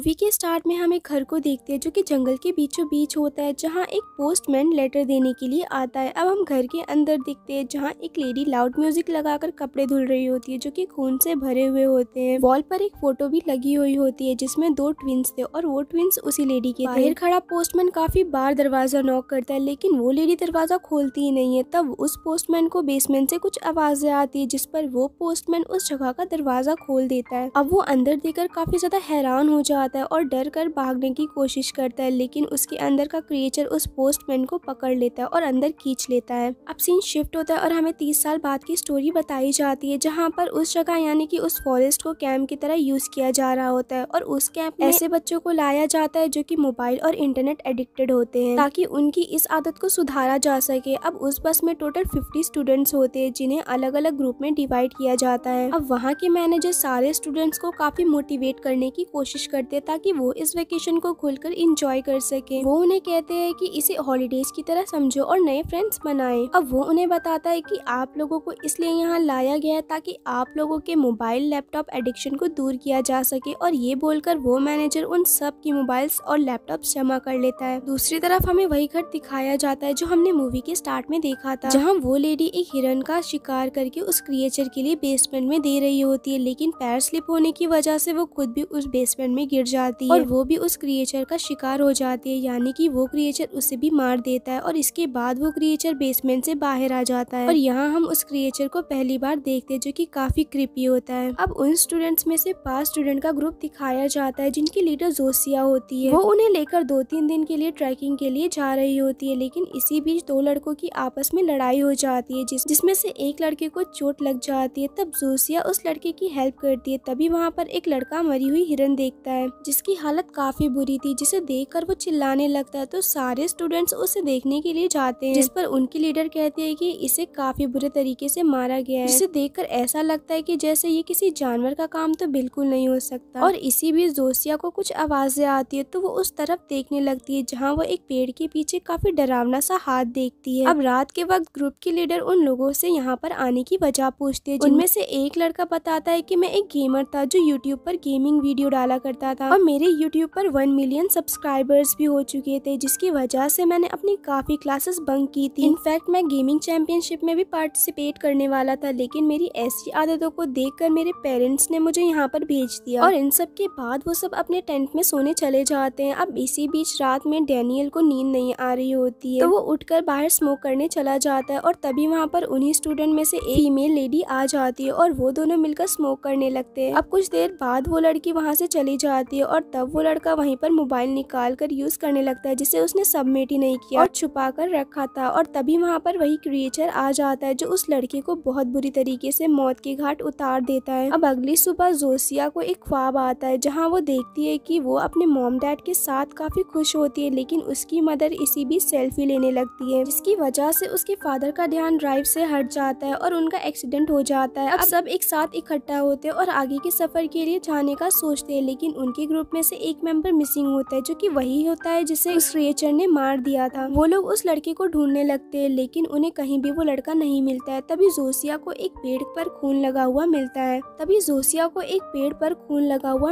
Movie के start में हम एक घर को देखते हैं जो कि जंगल के बीचों बीच होता है, जहां एक पोस्टमैन लेटर देने के लिए आता है। अब हम घर के अंदर देखते हैं जहां एक लेडी लाउड म्यूजिक लगाकर कपड़े धुल रही होती है जो कि खून से भरे हुए होते हैं। वॉल पर एक फोटो भी लगी हुई होती है जिसमें 2 ट्विंस थे और वो ट्विंस उसी लेडी के थे। बाहर खड़ा पोस्टमैन काफी बार दरवाजा नॉक करता है लेकिन वो लेडी दरवाजा खोलती ही नहीं है। तब उस पोस्टमैन को बेसमेंट से कुछ आवाजें आती है जिस पर वो पोस्टमैन उस जगह का दरवाजा खोल देता है। अब वो अंदर देखकर काफी ज्यादा हैरान हो जाता है और डर कर भागने की कोशिश करता है, लेकिन उसके अंदर का क्रिएचर उस पोस्टमैन को पकड़ लेता है और अंदर खींच लेता है। अब सीन शिफ्ट होता है और हमें 30 साल बाद की स्टोरी बताई जाती है जहाँ पर उस जगह यानी कि उस फॉरेस्ट को कैंप की तरह यूज किया जा रहा होता है और उस कैंप में ऐसे बच्चों को लाया जाता है जो कि मोबाइल और इंटरनेट एडिक्टेड होते हैं ताकि उनकी इस आदत को सुधारा जा सके। अब उस बस में टोटल 50 स्टूडेंट्स होते हैं जिन्हें अलग अलग ग्रुप में डिवाइड किया जाता है। अब वहाँ के मैनेजर सारे स्टूडेंट्स को काफी मोटिवेट करने की कोशिश करते हैं ताकि वो इस वेकेशन को खुलकर एंजॉय कर सके। वो उन्हें कहते हैं कि इसे हॉलीडेज की तरह समझो और नए फ्रेंड्स बनाएं। अब वो उन्हें बताता है कि आप लोगों को इसलिए यहाँ लाया गया है ताकि आप लोगों के मोबाइल लैपटॉप एडिक्शन को दूर किया जा सके, और ये बोलकर वो मैनेजर उन सब की मोबाइल्स और लैपटॉप जमा कर लेता है। दूसरी तरफ हमें वही घर दिखाया जाता है जो हमने मूवी के स्टार्ट में देखा था, जहाँ वो लेडी एक हिरन का शिकार करके उस क्रिएचर के लिए बेसमेंट में दे रही होती है, लेकिन पैर स्लिप होने की वजह से वो खुद भी उस बेसमेंट में गिर जाती है और वो भी उस क्रिएचर का शिकार हो जाती है, यानी कि वो क्रिएचर उसे भी मार देता है और इसके बाद वो क्रिएचर बेसमेंट से बाहर आ जाता है। और यहाँ हम उस क्रिएचर को पहली बार देखते हैं जो कि काफी क्रिपी होता है। अब उन स्टूडेंट्स में से 5 स्टूडेंट का ग्रुप दिखाया जाता है जिनकी लीडर जोसिया होती है। वो उन्हें लेकर 2-3 दिन के लिए ट्रैकिंग के लिए जा रही होती है, लेकिन इसी बीच 2 लड़कों की आपस में लड़ाई हो जाती है जिसमें से एक लड़के को चोट लग जाती है। तब जोसिया उस लड़के की हेल्प करती है। तभी वहाँ पर एक लड़का मरी हुई हिरन देखता है जिसकी हालत काफी बुरी थी, जिसे देखकर वो चिल्लाने लगता है। तो सारे स्टूडेंट्स उसे देखने के लिए जाते हैं, जिस पर उनकी लीडर कहती है कि इसे काफी बुरे तरीके से मारा गया है, जिसे देखकर ऐसा लगता है कि जैसे ये किसी जानवर का काम तो बिल्कुल नहीं हो सकता। और इसी बीच जोसिया को कुछ आवाजें आती है तो वो उस तरफ देखने लगती है जहाँ वो एक पेड़ के पीछे काफी डरावना सा हाथ देखती है। अब रात के वक्त ग्रुप की लीडर उन लोगों से यहाँ पर आने की वजह पूछती है, जिनमें से एक लड़का बताता है कि मैं एक गेमर था जो यूट्यूब पर गेमिंग वीडियो डाला करता था और मेरे यूट्यूब पर 1 मिलियन सब्सक्राइबर्स भी हो चुके थे, जिसकी वजह से मैंने अपनी काफी क्लासेस बंक की थी। इनफैक्ट मैं गेमिंग चैंपियनशिप में भी पार्टिसिपेट करने वाला था, लेकिन मेरी ऐसी आदतों को देखकर मेरे पेरेंट्स ने मुझे यहाँ पर भेज दिया। और इन सब के बाद वो सब अपने टेंट में सोने चले जाते हैं। अब इसी बीच रात में डैनियल को नींद नहीं आ रही होती है तो वो उठकर बाहर स्मोक करने चला जाता है और तभी वहाँ पर उन्हीं स्टूडेंट में से एक फीमेल लेडी आ जाती है और वो दोनों मिलकर स्मोक करने लगते हैं। अब कुछ देर बाद वो लड़की वहाँ से चली जाती है और तब वो लड़का वहीं पर मोबाइल निकाल कर यूज करने लगता है जिसे उसने सबमिट ही नहीं किया और छुपा कर रखा था। और तभी वहाँ पर वही क्रिएचर आ जाता है जो उस लड़के को बहुत बुरी तरीके से मौत के घाट उतार देता है। अब अगली सुबह जोसिया को एक ख्वाब आता है जहाँ वो देखती है कि वो अपने मॉम डैड के साथ काफी खुश होती है, लेकिन उसकी मदर इसी बीच सेल्फी लेने लगती है, जिसकी वजह से उसके फादर का ध्यान ड्राइव से हट जाता है और उनका एक्सीडेंट हो जाता है। अब सब एक साथ इकट्ठा होते हैं और आगे के सफर के लिए जाने का सोचते हैं, लेकिन उनके ग्रुप में से एक मेंबर मिसिंग होता है जो कि वही होता है जिसे उस क्रिएचर ने मार दिया था। वो लोग उस लड़के को ढूंढने लगते हैं लेकिन उन्हें कहीं भी वो लड़का नहीं मिलता है। तभी जोसिया को एक पेड़ पर खून लगा हुआ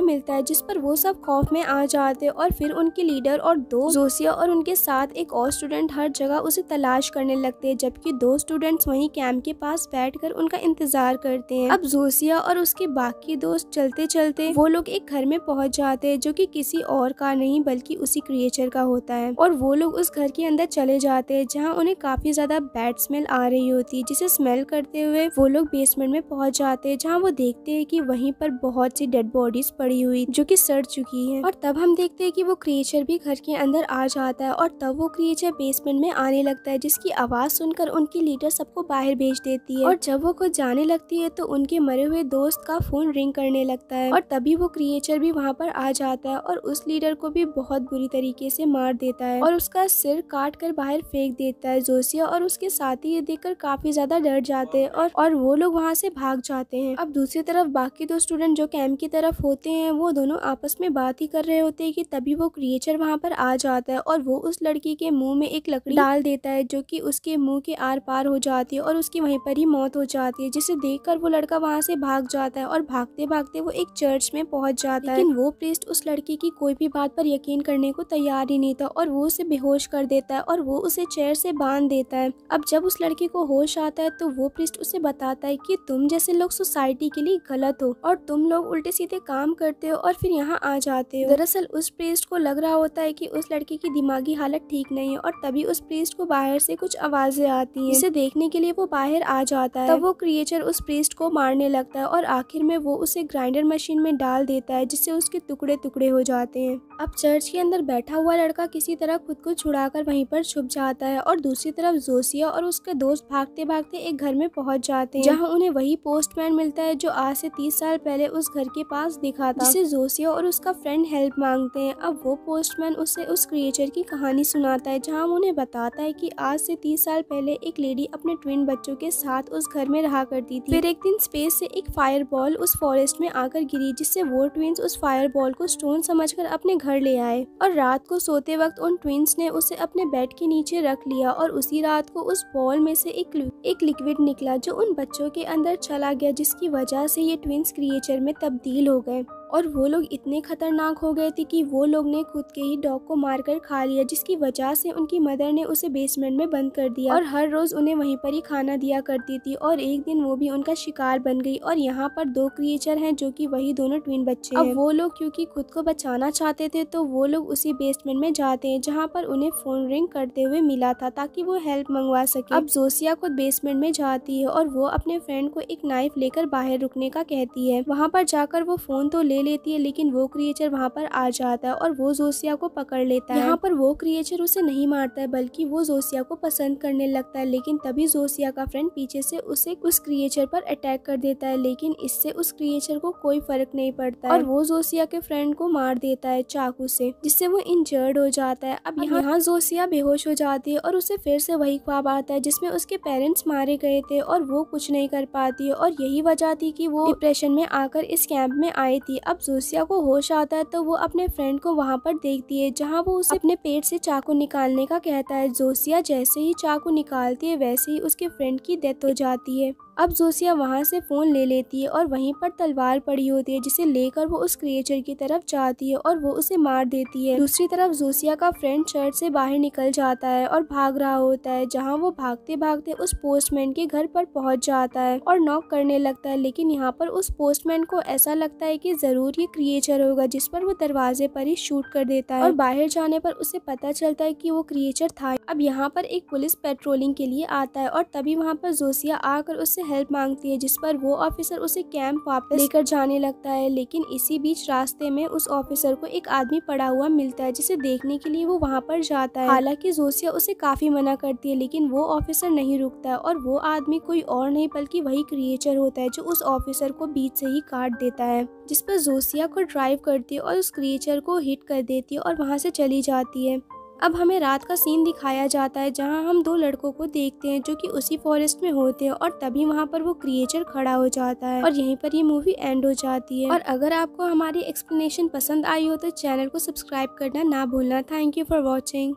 मिलता है जिस पर वो सब खौफ में आ जाते हैं और फिर उनके लीडर और 2 जोसिया और उनके साथ एक और स्टूडेंट हर जगह उसे तलाश करने लगते हैं, जबकि 2 स्टूडेंट्स वहीं कैंप के पास बैठकर उनका इंतजार करते हैं। अब जोसिया और उसके बाकी दोस्त चलते चलते वो लोग एक घर में पहुंच जाते हैं जो कि किसी और का नहीं बल्कि उसी क्रिएचर का होता है। और वो लोग उस घर के अंदर चले जाते हैं जहाँ उन्हें काफी ज्यादा बैड स्मेल आ रही होती है, जिसे स्मेल करते हुए वो लोग बेसमेंट में पहुंच जाते हैं जहाँ वो देखते हैं कि वहीं पर बहुत सी डेड बॉडीज पड़ी हुई जो कि सड़ चुकी है। और तब हम देखते हैं कि वो क्रिएचर भी घर के अंदर आ जाता है और तब वो क्रिएचर बेसमेंट में आने लगता है, जिसकी आवाज सुनकर उनकी लीडर सबको बाहर भेज देती है। और जब वो खुद जाने लगती है तो उनके मरे हुए दोस्त का फोन रिंग करने लगता है और तभी वो क्रिएचर भी वहाँ पर आ जाता है और उस लीडर को भी बहुत बुरी तरीके से मार देता है और उसका सिर काट कर बाहर फेंक देता है। जोसिया और उसके साथी ये देखकर काफी ज्यादा डर जाते हैं और वो लोग वहाँ से भाग जाते हैं। अब दूसरी तरफ बाकी 2 स्टूडेंट जो कैंप की तरफ होते हैं वो दोनों आपस में बात ही कर रहे होते हैं कि तभी वो क्रिएचर वहाँ पर आ जाता है और वो उस लड़की के मुंह में एक लकड़ी डाल देता है जो कि उसके मुंह के आर पार हो जाती है और उसकी वहीं पर ही मौत हो जाती है, जिसे देखकर वो लड़का वहाँ से भाग जाता है और भागते भागते वो एक चर्च में पहुँच जाता है। लेकिन वो प्रीस्ट उस लड़के की कोई भी बात पर यकीन करने को तैयार ही नहीं था और वो उसे बेहोश कर देता है और वो उसे चेयर से बांध देता है। अब जब उस लड़के को होश आता है तो वो प्रीस्ट उसे बताता है कि तुम जैसे लोग सोसाइटी के लिए गलत हो और तुम लोग उल्टे सीधे काम करते हो और फिर यहाँ आ जाते हो। दरअसल उस प्रीस्ट को लग रहा होता है कि उस लड़के की दिमागी हालत ठीक नहीं है और तभी उस प्रीस्ट को बाहर से कुछ आवाजें आती हैं, जिसे देखने के लिए वो बाहर आ जाता है। तब वो क्रिएचर उस प्रीस्ट को मारने लगता है और आखिर में वो उसे ग्राइंडर मशीन में डाल देता है, जिससे उसके टुकड़े टुकड़े हो जाते हैं। अब चर्च के अंदर बैठा हुआ लड़का किसी तरह खुद को छुड़ाकर वहीं पर छुप जाता है और दूसरी तरफ जोसिया और उसके दोस्त भागते भागते एक घर में पहुंच जाते हैं, जहां उन्हें वही पोस्टमैन मिलता है जो आज से 30 साल पहले उस घर के पास दिखा था, जिससे जोसिया और उसका फ्रेंड हेल्प मांगते हैं। अब वो पोस्टमैन उसे उस क्रिएचर की कहानी सुनाता है, जहां उन्हें बताता है कि आज से 30 साल पहले एक लेडी अपने ट्विन बच्चों के साथ उस घर में रहा करती थी। फिर एक दिन स्पेस से एक फायर बॉल उस फॉरेस्ट में आकर गिरी, जिससे वो ट्विंस उस फायर बॉल को स्टोन समझकर अपने घर ले आए और रात को सोते वक्त उन ट्विंस ने उसे अपने बेड के नीचे रख लिया और उसी रात को उस बॉल में से एक लिक्विड निकला जो उन बच्चों के अंदर चला गया, जिसकी वजह से ये ट्विंस क्रिएचर में तब्दील हो गए और वो लोग इतने खतरनाक हो गए थे कि वो लोग ने खुद के ही डॉग को मारकर खा लिया, जिसकी वजह से उनकी मदर ने उसे बेसमेंट में बंद कर दिया और हर रोज उन्हें वहीं पर ही खाना दिया करती थी। और एक दिन वो भी उनका शिकार बन गई और यहाँ पर 2 क्रिएचर हैं जो कि वही दोनों ट्विन बच्चे हैं। अब वो लोग क्योंकि खुद को बचाना चाहते थे तो वो लोग उसी बेसमेंट में जाते हैं, जहाँ पर उन्हें फोन रिंग करते हुए मिला था ताकि वो हेल्प मंगवा सके। अब जोसिया खुद बेसमेंट में जाती है और वो अपने फ्रेंड को एक नाइफ लेकर बाहर रुकने का कहती है। वहाँ पर जाकर वो फोन तो लेती है, लेकिन वो क्रिएचर वहाँ पर आ जाता है और वो जोसिया को पकड़ लेता है। यहाँ पर वो क्रिएचर उसे नहीं मारता है बल्कि वो जोसिया को पसंद करने लगता है, लेकिन तभी जोसिया का फ्रेंड पीछे से उसे उस क्रिएचर पर अटैक कर देता है, लेकिन इससे उस क्रिएचर को कोई फर्क नहीं पड़ता और वो जोसिया के फ्रेंड को मार देता है चाकू से, जिससे वो इंजर्ड हो जाता है। अब यहाँ जोसिया बेहोश हो जाती है और उसे फिर से वही ख्वाब आता है जिसमें उसके पेरेंट्स मारे गए थे और वो कुछ नहीं कर पाती है और यही वजह थी कि वो डिप्रेशन में आकर इस कैंप में आई थी। अब जोसिया को होश आता है तो वो अपने फ्रेंड को वहाँ पर देखती है, जहाँ वो उसे अपने पेट से चाकू निकालने का कहता है। जोसिया जैसे ही चाकू निकालती है वैसे ही उसके फ्रेंड की डेथ हो जाती है। अब जोसिया वहाँ से फोन ले लेती है और वहीं पर तलवार पड़ी होती है, जिसे लेकर वो उस क्रिएचर की तरफ जाती है और वो उसे मार देती है। दूसरी तरफ जोसिया का फ्रेंड चर्च से बाहर निकल जाता है और भाग रहा होता है, जहाँ वो भागते भागते उस पोस्टमैन के घर पर पहुँच जाता है और नॉक करने लगता है, लेकिन यहाँ पर उस पोस्टमैन को ऐसा लगता है कि जरूर ये क्रिएचर होगा, जिस पर वो दरवाजे पर ही शूट कर देता है और बाहर जाने पर उसे पता चलता है कि वो क्रिएचर था। अब यहाँ पर एक पुलिस पेट्रोलिंग के लिए आता है और तभी वहाँ पर जोसिया आकर उससे हेल्प मांगती है, जिस पर वो ऑफिसर उसे कैंप वापस लेकर जाने लगता है। लेकिन इसी बीच रास्ते में उस ऑफिसर को एक आदमी पड़ा हुआ मिलता है, जिसे देखने के लिए वो वहाँ पर जाता है। हालांकि जोसिया उसे काफी मना करती है, लेकिन वो ऑफिसर नहीं रुकता और वो आदमी कोई और नहीं बल्कि वही क्रिएचर होता है जो उस ऑफिसर को बीच से ही काट देता है, जिस पर जोसिया को ड्राइव करती है और उस क्रिएचर को हिट कर देती है और वहाँ से चली जाती है। अब हमें रात का सीन दिखाया जाता है, जहां हम 2 लड़कों को देखते हैं जो कि उसी फॉरेस्ट में होते हैं और तभी वहां पर वो क्रिएचर खड़ा हो जाता है और यहीं पर ये मूवी एंड हो जाती है। और अगर आपको हमारी एक्सप्लेनेशन पसंद आई हो तो चैनल को सब्सक्राइब करना ना भूलना। Thank you for watching.